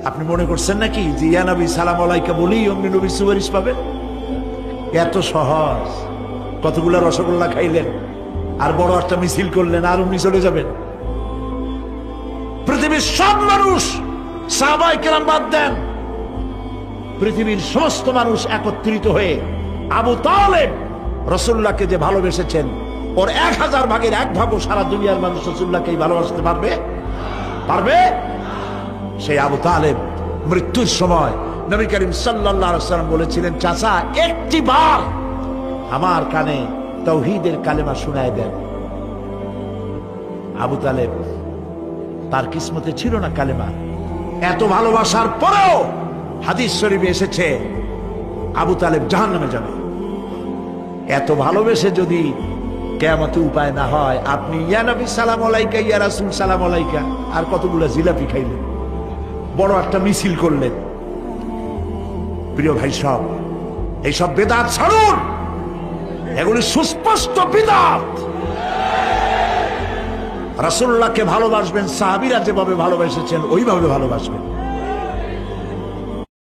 আপনি মনে করছেন নাকি যে ইয়া নবী সালাম আলাইকা বলেই অমনি নবী সুপারিশ পাবেন? এত সহজ। কতগুলা রসগোল্লা খাইলেন আর বড় একটা মিছিল করলেন আর অমনি চলে যাবেন? পৃথিবীর সব মানুষ, সাহাবায়ে কেরাম বাদ দেন, পৃথিবীর সমস্ত মানুষ একত্রিত হয়ে আবু তালেব রাসূলুল্লাহকে যে ভালোবেসেছেন, ওর 1000 ভাগের 1 ভাগও সারা দুনিয়ার মানুষ রাসূলুল্লাহকেই ভালোবাসতে পারবে? পারবে? সেই আবু তালেব মৃত্যুর সময় নবী করিম সাল্লাল্লাহু আলাইহি ওয়াসাল্লাম বলেছিলেন, চাচা একটি বার আমার কানে তাওহীদের কালেমা শোনায় দেন। আবু তালেব, তার কিসমতে ছিল না কালেমা। এত ভালোবাসার পরেও হাদিস শরীফে এসেছে আবু তালেব জাহান্নামে যাবে। এত ভালোবেসে যদি কিয়ামতে উপায় না হয়, আপনি ইয়া নবী সালাম আলাইকা, ইয়া রাসূল সালাম আলাইকা আর কতগুলো জিলাপি খাইলেন, বড় একটা মিছিল করলেন। প্রিয় ভাই সব, এইসব বেদাত ছাড়ুন, এগুলি সুস্পষ্ট বিদআত। রাসূলুল্লাহকে ভালোবাসবেন, সাহাবীরা যেভাবে ভালোবেসেছেন ওইভাবে ভালোবাসবেন।